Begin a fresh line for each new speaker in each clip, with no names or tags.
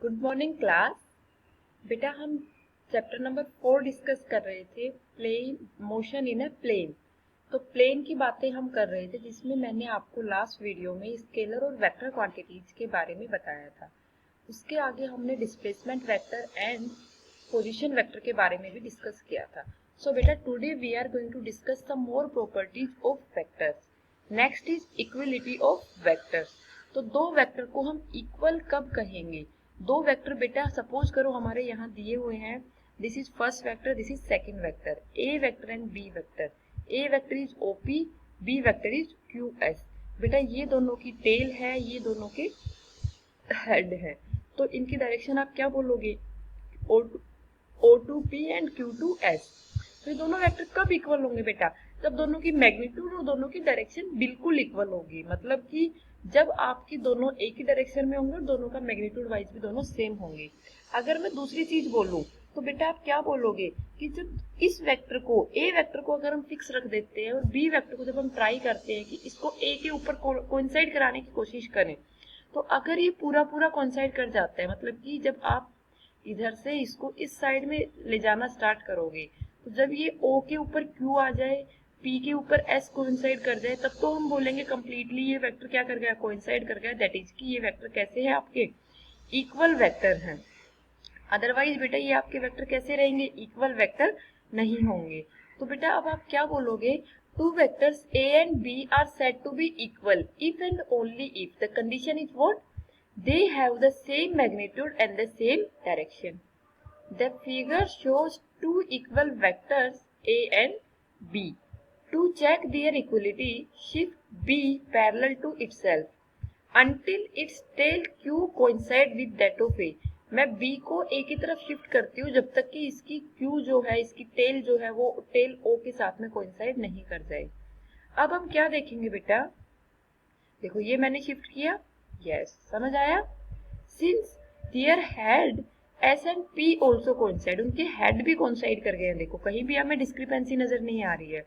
Good morning class. बेटा हम chapter number 4 discuss कर रहे थे, plane motion in a plane. तो प्लेन की बातें हम कर रहे थे, जिसमें मैंने आपको लास्ट वीडियो में स्केलर और वेक्टर क्वांटिटीज के बारे में बताया था। उसके आगे हमने displacement vector and position vector के बारे में भी डिस्कस किया था। सो बेटा today we are going to discuss some more properties of vectors. Next is equality of vectors. तो दो वेक्टर को हम इक्वल कब कहेंगे? दो वेक्टर बेटा सपोज करो हमारे यहाँ दिए हुए हैं, this is first vector, this is second vector, A vector and B vector. A vector is OP, B vector is Q S. बेटा ये दोनों की टेल है, ये दोनों के हेड है, तो इनकी डायरेक्शन आप क्या बोलोगे? O2P and Q2S। तो ये दोनों वेक्टर कब इक्वल होंगे बेटा? जब दोनों की मैग्नीट्यूड और दोनों की डायरेक्शन बिल्कुल इक्वल होगी, मतलब कि जब आपकी दोनों एक ही डायरेक्शन में होंगे और दोनों का मैग्नीट्यूड वाइज भी दोनों सेम होंगे। अगर मैं दूसरी चीज बोलूं तो बेटा आप क्या बोलोगे कि जब इस वेक्टर को, ए वेक्टर को अगर हम फिक्स रख देते हैं और बी वेक्टर को जब हम ट्राई करते हैं कि इसको ए के ऊपर कोइंसाइड कराने की कोशिश करें, तो अगर ये पूरा पूरा कोइंसाइड कर जाता है, मतलब कि जब आप इधर से इसको इस साइड में ले जाना स्टार्ट करोगे, तो जब ये O के ऊपर Q आ जाए, P के ऊपर S कोइंसाइड कर जाए, तब तो हम बोलेंगे कंप्लीटली ये वेक्टर क्या कर गया? कोइंसाइड कर गया। दैट इज कि ये वेक्टर कैसे है? आपके इक्वल वेक्टर हैं। अदरवाइज बेटा ये आपके वेक्टर कैसे रहेंगे? इक्वल वेक्टर नहीं होंगे। तो बेटा अब आप क्या बोलोगे? Two vectors A and B are said to be equal if and only if the condition is what? They have the same magnitude and the same direction. The figure shows two equal vectors A and B. To check their equality, shift B parallel to itself until its tail Q coincide with that of A. मैं B को A की तरफ shift करती हूँ जब तक कि इसकी Q जो है, इसकी टेल जो है वो टेल O के साथ में कोइंसाइड नहीं कर जाए। अब हम क्या देखेंगे बेटा? देखो ये मैंने शिफ्ट किया, यस समझ आया। Since their head S and P also coincide, उनके हेड भी कोइंसाइड कर गए हैं। देखो कहीं भी हमें डिस्क्रिपेंसी नजर नहीं आ रही है।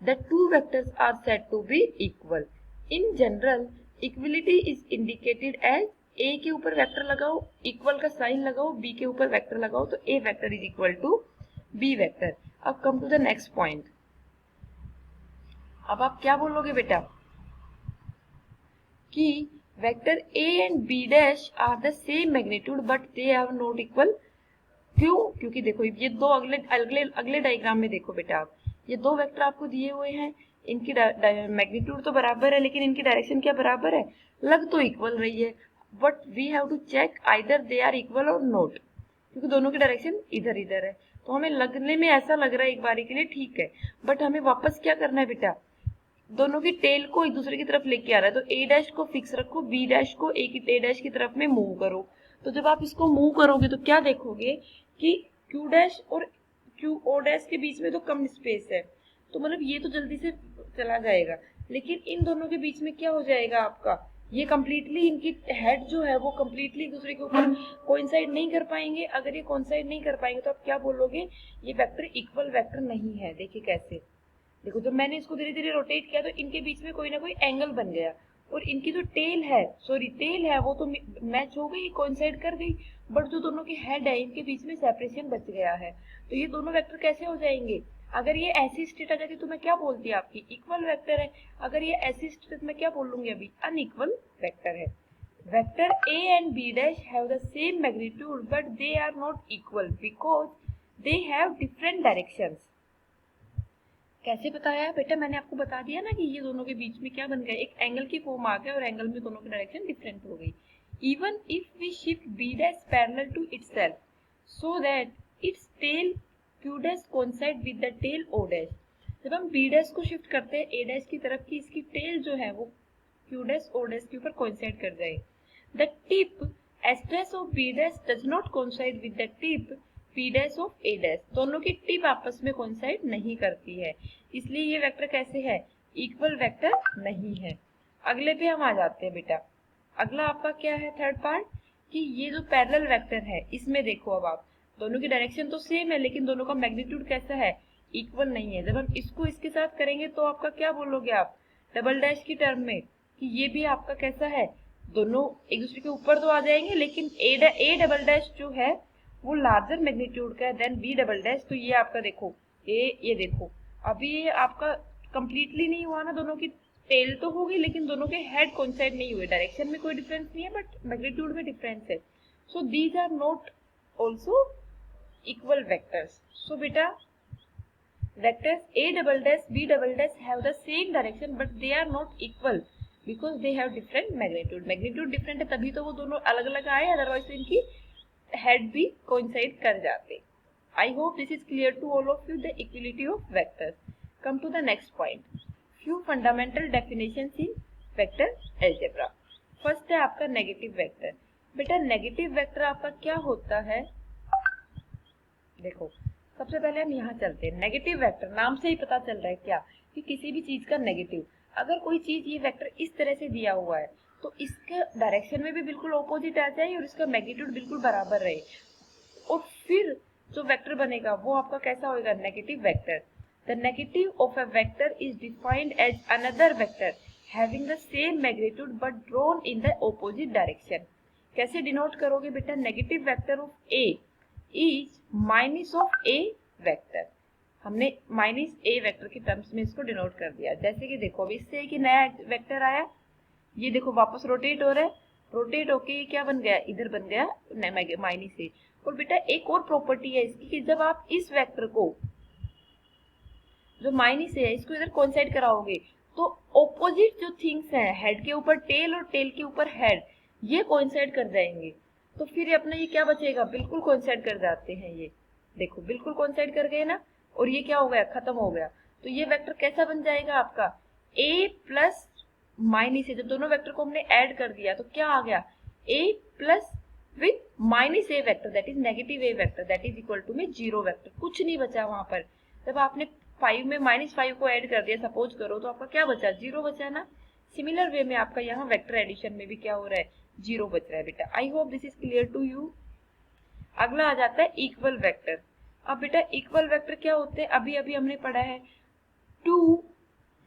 The two vectors are said to be equal. In general equality is indicated as A के ऊपर वेक्टर लगाओ, इक्वल का साइन लगाओ, बी के ऊपर वेक्टर लगाओ, तो A vector is equal to B vector. अब come to the next point. अब आप क्या बोलोगे बेटा कि vector A and B dash are the same magnitude but they are not equal. क्यों? क्योंकि देखो ये दो अगले अगले अगले डायग्राम में देखो बेटा, आप ये दो वेक्टर आपको दिए हुए हैं, इनकी मैग्नीट्यूड तो बराबर है, लेकिन इनकी डायरेक्शन क्या बराबर है? लग तो इक्वल रही है, but we have to check either they are equal or not, क्योंकि दोनों की डायरेक्शन इधर इधर है। तो हमें लगने में ऐसा लग रहा है एक बारी के लिए ठीक है, बट हमें वापस क्या करना है बेटा? दोनों की टेल को एक दूसरे की तरफ लेके आ रहा है, तो ए डैश को फिक्स रखो, बी डैश को ए डैश की तरफ में मूव करो। तो जब आप इसको मूव करोगे तो क्या देखोगे कि क्यू डैश और क्यू ओ डैश के बीच में तो कम स्पेस है, तो मतलब ये तो जल्दी से चला जाएगा, लेकिन इन दोनों के बीच में क्या हो जाएगा आपका? ये कंप्लीटली इनकी हेड जो है वो कंप्लीटली एक दूसरे के ऊपर कोइंसाइड नहीं कर पाएंगे। अगर ये कोइंसाइड नहीं कर पाएंगे तो आप क्या बोलोगे? ये वेक्टर इक्वल वेक्टर नहीं है। देखिए कैसे, देखो जब मैंने इसको धीरे धीरे रोटेट किया तो इनके बीच में कोई ना कोई एंगल बन गया, और इनकी जो टेल है वो तो मैच हो गई, कोइंसाइड कर गई, बट जो दोनों के हेड है इनके बीच में सेपरेशन बच गया है। तो ये दोनों वेक्टर कैसे हो जाएंगे? अगर ये ऐसी स्टेट आ जाती तो मैं क्या बोलती? आपकी इक्वल वेक्टर है। अगर ये ऐसी स्टेट में क्या बोलूंगी? अभी अनइक्वल वेक्टर है। Vector A and B dash have the same magnitude but they are not equal because they have different directions. कैसे बताया बेटा? मैंने आपको बता दिया ना कि ये दोनों के बीच में क्या बन गया? एक एंगल की फॉर्म आ गया और एंगल में दोनों की डायरेक्शन डिफरेंट हो गई। Even if we shift B dash parallel to itself so that its tail Q dash coincide with the tail O dash. जब हम बी डैश को शिफ्ट करते हैं ए डैश की तरफ की, इसकी टेल जो है वो क्यू डैश ओ डैश के ऊपर कोइंसाइड कर जाए। The tip S dash of B dash does not coincide with the tip P dash of A dash, दोनों की टिप आपस में कोइंसाइड नहीं करती है, इसलिए ये वेक्टर कैसे है? इक्वल वेक्टर नहीं है। अगले पे हम आ जाते हैं बेटा। अगला आपका क्या है? थर्ड पार्ट, कि ये जो पैरेलल वेक्टर है इसमें देखो, अब आप दोनों की डायरेक्शन तो सेम है लेकिन दोनों का मैग्नीट्यूड कैसा है? इक्वल नहीं है। जब हम इसको इसके साथ करेंगे तो आपका क्या बोलोगे आप? डबल डैश की टर्म में, कि ये भी आपका कैसा है? दोनों एक दूसरे के ऊपर तो आ जाएंगे, लेकिन ए डबल डैश जो है वो लार्जर मैग्नीट्यूड का है देन बी डबल डैश। तो ये आपका देखो ये देखो अभी ये आपका कंप्लीटली नहीं हुआ ना, दोनों की टेल तो होगी लेकिन दोनों के हेड कोइंसाइड नहीं हुए। डायरेक्शन में कोई डिफरेंस नहीं है बट मैग्नीट्यूड में डिफरेंस है। So these are not also equal vectors. So बेटा vectors a double dash b double dash have the same direction but they are not equal because they have different magnitude। magnitude different है तभी तो वो दोनों अलग अलग आए, otherwise तो इनकी हेड भी कोइंसाइड कर जाते। I hope this is clear to all of you the equality of vectors। Come to the next point, few fundamental definitions in vector algebra। First है आपका नेगेटिव वेक्टर। बेटा नेगेटिव वेक्टर आपका क्या होता है, देखो सबसे पहले हम यहाँ चलते हैं। नेगेटिव वेक्टर नाम से ही पता चल रहा है क्या कि किसी भी चीज का नेगेटिव, अगर कोई चीज ये वेक्टर इस तरह से दिया हुआ है तो इसके डायरेक्शन में भी बिल्कुल ऑपोजिट आ जाए और इसका मैग्नीट्यूड बिल्कुल बराबर रहे, और फिर जो वेक्टर बनेगा वो आपका कैसा होगा, negative vector. The negative of a vector is defined as another vector having the same magnitude but drawn in the opposite direction. कैसे डिनोट करोगे बेटा, negative vector of A is minus of A vector. हमने minus A vector के terms में इसको denote कर दिया। जैसे कि देखो अभी इससे एक नया वेक्टर आया, ये देखो वापस रोटेट हो रहा है, रोटेट होके ये क्या बन गया, इधर बन गया माइनस ए। और बेटा एक और प्रॉपर्टी है इसकी कि जब आप इस वेक्टर को जो माइनस ए है इसको इधर कोइंसाइड कराओगे तो ऑपोजिट जो थिंग्स हैं, हेड के ऊपर टेल और टेल के ऊपर हेड, ये कोइंसाइड कर जाएंगे। तो फिर अपना ये क्या बचेगा, बिल्कुल कोइंसाइड कर जाते हैं, ये देखो बिल्कुल कोइंसाइड कर गए ना, और ये क्या हो गया, खत्म हो गया। तो ये वेक्टर कैसा बन जाएगा आपका, a प्लस माइनस ए। जब दोनों वेक्टर को हमने ऐड कर दिया तो क्या आ गया, a plus with minus A vector that is negative A vector that is equal to में जीरो वेक्टर। कुछ नहीं बचा वहां पर। जब आपने 5 में -5 को ऐड कर दिया सपोज करो तो आपका क्या बचा, जीरो बचा ना। सिमिलर वे में आपका यहाँ वेक्टर एडिशन में भी क्या हो रहा है, जीरो बच रहा है बेटा। I hope this is clear to you. अगला आ जाता है इक्वल वेक्टर। अब बेटा इक्वल वेक्टर क्या होते हैं, अभी अभी हमने पढ़ा है, two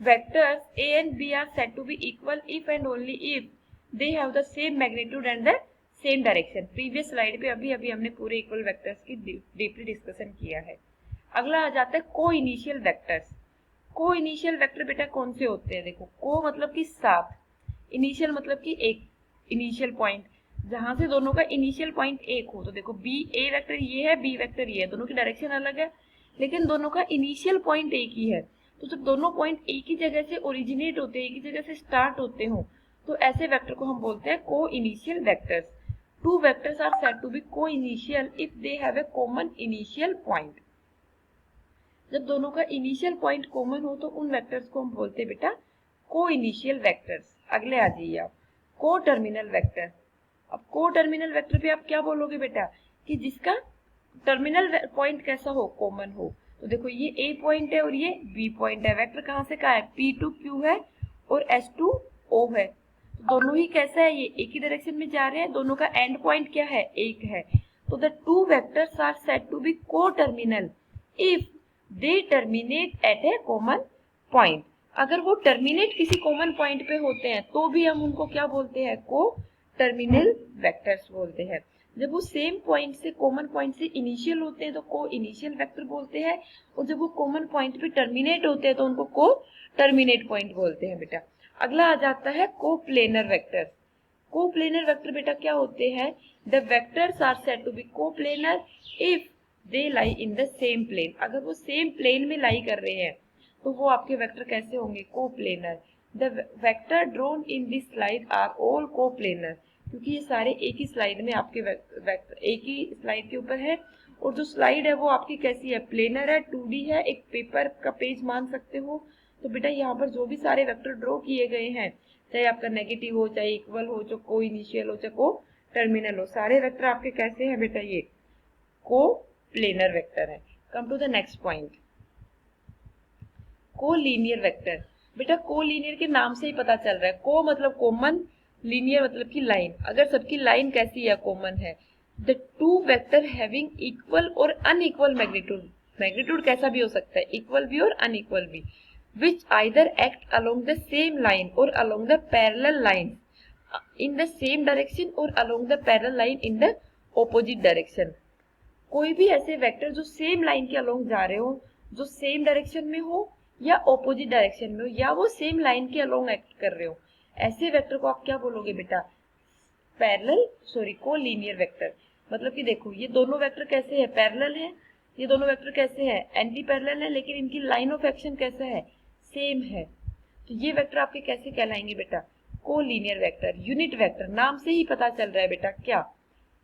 vectors a and b are said to be equal if and only if they have the same magnitude and the same direction। Previous slide पे अभी अभी हमने पूरे इक्वल वेक्टर्स की डीपली डिस्कशन किया है। अगला आ जाता है को इनिशियल वेक्टर्स। को इनिशियल वेक्टर बेटा कौन से होते हैं, देखो को मतलब कि साथ, इनिशियल मतलब कि एक इनिशियल पॉइंट, जहां से दोनों का इनिशियल पॉइंट एक हो। तो देखो बी ए वेक्टर ये है, बी वेक्टर ये है, दोनों की डायरेक्शन अलग है लेकिन दोनों का इनिशियल पॉइंट एक ही है। तो जब दोनों पॉइंट एक ही जगह से ओरिजिनेट होते हैं, एक ही जगह से स्टार्ट होते हो, तो ऐसे वेक्टर को हम बोलते हैं coinitial vectors. Two vectors are said to be coinitial if they have a common initial point. जब दोनों का इनिशियल पॉइंट कॉमन हो तो उन वेक्टर्स को हम बोलते हैं बेटा को इनिशियल वेक्टर्स। अगले आ जाइए आप, को टर्मिनल वेक्टर। अब को टर्मिनल वेक्टर पे आप क्या बोलोगे बेटा, कि जिसका टर्मिनल पॉइंट कैसा हो, कॉमन हो। तो देखो ये ए पॉइंट है और ये बी पॉइंट है, वेक्टर कहाँ से कहाँ है, P to Q है और S to O है। तो दोनों ही कैसा है, ये एक ही डायरेक्शन में जा रहे हैं, दोनों का एंड पॉइंट क्या है, एक है। तो the two vectors are said to be coterminal if they terminate at a common point. अगर वो टर्मिनेट किसी कॉमन पॉइंट पे होते हैं तो भी हम उनको क्या बोलते हैं, को टर्मिनल वेक्टर्स बोलते हैं। जब वो सेम पॉइंट से, कॉमन पॉइंट से इनिशियल होते हैं तो को इनिशियल वेक्टर बोलते हैं, और जब वो कॉमन पॉइंट पे टर्मिनेट होते हैं तो उनको को टर्मिनेट पॉइंट बोलते हैं बेटा। अगला आ जाता है coplanar vector. Coplanar vector बेटा क्या होते हैं, the vectors are said to be coplanar if they lie in the same plane. अगर वो सेम प्लेन में लाई कर रहे हैं तो वो आपके वेक्टर कैसे होंगे, coplanar. The vector drawn in this slide are all coplanar, क्योंकि ये सारे एक ही स्लाइड में आपके वेक्टर एक ही स्लाइड के ऊपर है, और जो स्लाइड है वो आपकी कैसी है, प्लेनर है, 2D है, एक पेपर का पेज मान सकते हो। तो बेटा यहाँ पर जो भी सारे वेक्टर ड्रॉ किए गए हैं, चाहे आपका नेगेटिव हो, चाहे इक्वल हो, चाहे को इनिशियल हो, चाहे को टर्मिनल हो, सारे वेक्टर आपके कैसे हैं बेटा, ये को प्लेनर वेक्टर है। Come to the next point, collinear vector. बेटा को लीनियर के नाम से ही पता चल रहा है, को मतलब कॉमन, लीनियर मतलब की लाइन। अगर सबकी लाइन कैसी है, कॉमन है। The to vector having equal और अनइक्वल मैग्नीट्यूड, मैग्नीट्यूड कैसा भी हो सकता है, इक्वल भी और अनइक्वल भी, which either act along the same line और along the parallel line in the same direction और along the parallel line in the opposite direction. कोई भी ऐसे वेक्टर जो सेम लाइन के अलोंग जा रहे हो, जो सेम डायरेक्शन में हो या ऑपोजिट डायरेक्शन में हो, या वो सेम लाइन के अलोंग एक्ट कर रहे हो, ऐसे वेक्टर को आप क्या बोलोगे बेटा? Collinear vector. मतलब कि देखो ये दोनों वेक्टर कैसे है? पैरेलल है। ये दोनों वेक्टर कैसे है? एंटी पैरेलल है, लेकिन इनकी लाइन ऑफ एक्शन कैसा है? सेम है। तो ये वेक्टर आपके कैसे कहलाएंगे बेटा? Collinear vector. यूनिट वेक्टर, नाम से ही पता चल रहा है बेटा क्या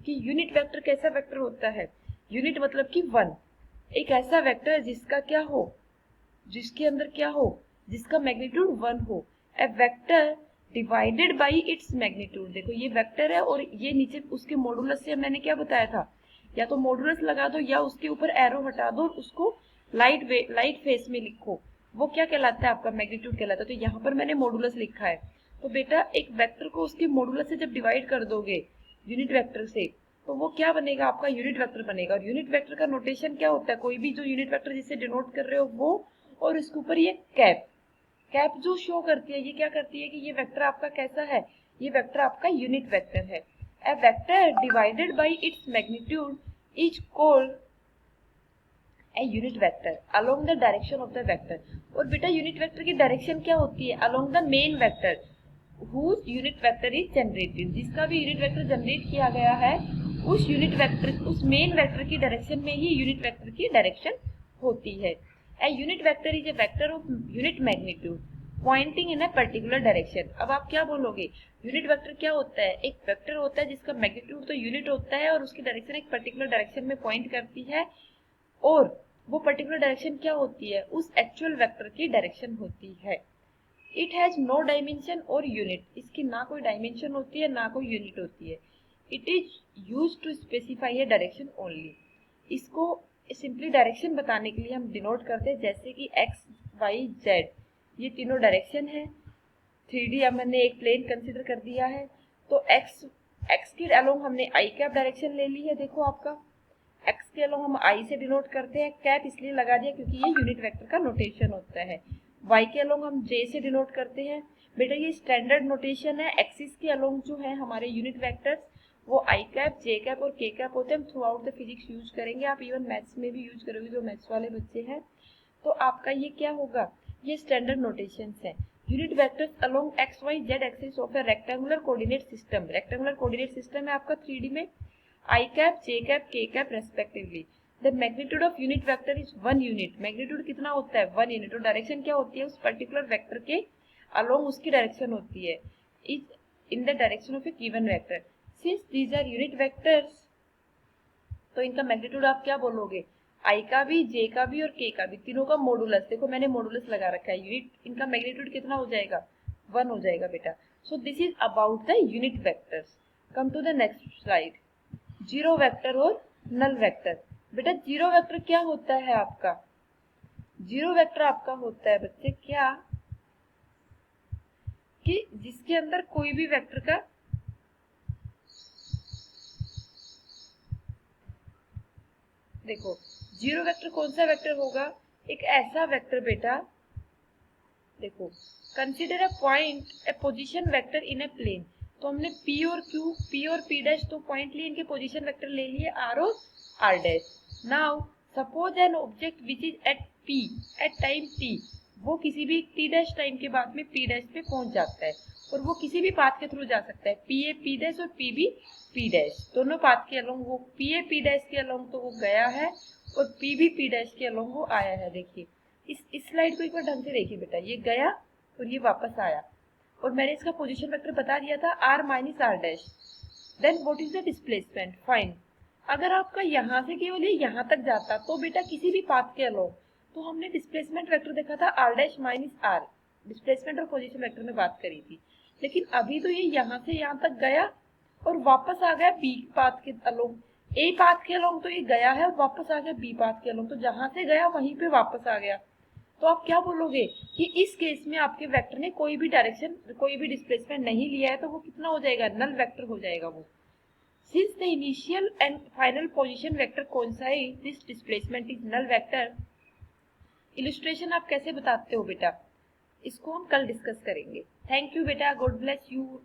कि यूनिट वेक्टर कैसा वेक्टर होता है? यूनिट मतलब कि वन। एक ऐसा वेक्टर जिसका क्या हो, जिसके अंदर क्या हो, जिसका मैग्नीट्यूड वन हो। A vector divided by its magnitude. देखो ये वेक्टर है और ये नीचे उसके मॉडुलस से मैंने क्या बताया था, या तो मॉडुलस लगा दो या उसके ऊपर एरो हटा दो और उसको लाइट फेस में लिखो, वो क्या कहलाता है? आपका मैग्नीट्यूड कहलाता है। तो यहाँ पर मैंने मॉडुलस लिखा है। तो बेटा एक वेक्टर को उसके मॉडुलस से जब डिवाइड कर दोगे यूनिट वेक्टर से, तो वो क्या बनेगा? आपका यूनिट वेक्टर बनेगा। और यूनिट वेक्टर का नोटेशन क्या होता है? कोई भी जो यूनिट वेक्टर जिसे डिनोट कर रहे हो वो, और इसके ऊपर ये कैप जो शो करती है, ये क्या करती है कि ये वेक्टर आपका कैसा है? ये वेक्टर आपका यूनिट वेक्टर है। A vector divided by its magnitude is called a unit vector along the direction of the vector. और बेटा यूनिट वेक्टर की डायरेक्शन क्या होती है? Along the main vector whose unit vector is generated. जिसका भी unit vector generate किया गया है उस यूनिट वेक्टर, उस मेन वेक्टर की डायरेक्शन में ही यूनिट वेक्टर की डायरेक्शन होती है। A unit vector is a vector of unit magnitude pointing in a particular direction. अब आप क्या बोलोगे? यूनिट वेक्टर क्या होता है? एक वेक्टर होता है जिसका मैग्नीट्यूड तो यूनिट होता है और उसकी डायरेक्शन एक पर्टिकुलर डायरेक्शन में पॉइंट करती है, और वो पर्टिकुलर डायरेक्शन क्या होती है? उस एक्चुअल वेक्टर की डायरेक्शन होती है। इट हैज नो डायमेंशन और यूनिट। इसकी ना कोई डायमेंशन होती है ना कोई यूनिट होती है। It is use to specify a direction only. इसको सिंपली डायरेक्शन बताने के लिए हम डिनोट करते हैं, जैसे कि एक्स वाई जेड, ये तीनों डायरेक्शन है। 3D अब मैंने एक प्लेन कंसिडर कर दिया है, तो एक्स के अलोंग हमने आई कैप डायरेक्शन ले ली है। देखो आपका एक्स के अलोंग हम आई से डिनोट करते हैं, कैप इसलिए लगा दिया क्योंकि ये यूनिट वेक्टर का नोटेशन होता है। वाई के अलोंग हम जे से डिनोट करते हैं। बेटा ये स्टैंडर्ड नोटेशन है। एक्सिस के अलोंग जो है हमारे यूनिट वेक्टर्स वो आई कैप, जे कैप और के कैप होते हैं। हम through out the physics use करेंगे, आप इवन मैथ्स में भी यूज करोगे जो मैथ्स वाले बच्चे हैं। तो आपका ये क्या होगा? ये स्टैंडर्ड नोटेशंस है। Unit vectors along x y z axis of a rectangular coordinate system. Rectangular coordinate system है आपका 3D में, I cap, J cap, K cap respectively. The magnitude of unit vector is 1 unit. Magnitude कितना होता है? 1 unit. और direction क्या होती है? उस पर्टिकुलर वेक्टर के अलोंग उसकी डायरेक्शन होती है, is in the direction of a given vector. Since these are unit vectors, तो इनका मैग्नीट्यूड आप क्या बोलोगे? आई का भी, जे का भी और के का भी, तीनों का मॉडुलस। देखो मैंने मॉडुलस लगा रखा है। यूनिट, इनका मैग्नीट्यूड कितना हो जाएगा? 1 हो जाएगा बेटा। So this is about the unit vectors. Come to the next slide, zero vector और नल वेक्टर। बेटा जीरो वेक्टर क्या होता है आपका? जीरो वेक्टर आपका होता है बच्चे क्या कि जिसके अंदर कोई भी वेक्टर का देखो जीरो वेक्टर कौन सा वेक्टर होगा? एक ऐसा वेक्टर बेटा, देखो consider a point a position vector in a plane. तो हमने P और Q, P और P डैश तो पॉइंट लिए, इनके पोजीशन वेक्टर ले लिए R और R dash. Now suppose an object which is at P at time T, वो किसी भी T डैश टाइम के बाद में P डैश पे पहुंच जाता है, और वो किसी भी पाथ के थ्रू जा सकता है। P A P डैश और P B P डैश, दोनों पाथ के अलोंग वो P A P डैश के अलोंग तो वो गया है, और P B P डैश के अलोंग वो आया है। देखिए इस स्लाइड को एक बार ढंग से देखिए बेटा, ये गया और ये वापस आया, और मैंने इसका पोजीशन वेक्टर बता दिया था r minus r dash. Then what is the displacement? Fine. अगर आपका यहाँ से केवल ये यहाँ तक जाता तो बेटा किसी भी पाथ के अलोंग, तो हमने डिस्प्लेसमेंट वेक्टर देखा था r dash minus r, displacement और पोजीशन वेक्टर में बात करी थी। लेकिन अभी तो ये यहाँ से यहाँ तक गया और वापस आ गया b पाथ के अलोंग। a पाथ के अलोंग तो ये गया है और वापस आ गया b पाथ के अलोंग, तो जहां से गया वहीं पे वापस आ गया। तो आप क्या बोलोगे कि इस केस में आपके वेक्टर ने कोई भी डायरेक्शन, कोई भी डिस्प्लेसमेंट नहीं लिया है, तो वो कितना हो जाएगा? नल वेक्टर हो जाएगा वो। Since the initial and final position vector कौन सा है, this displacement is null vector. Illustration आप कैसे बताते हो बेटा? इसको हम कल डिस्कस करेंगे। थैंक यू बेटा, गॉड ब्लेस यू।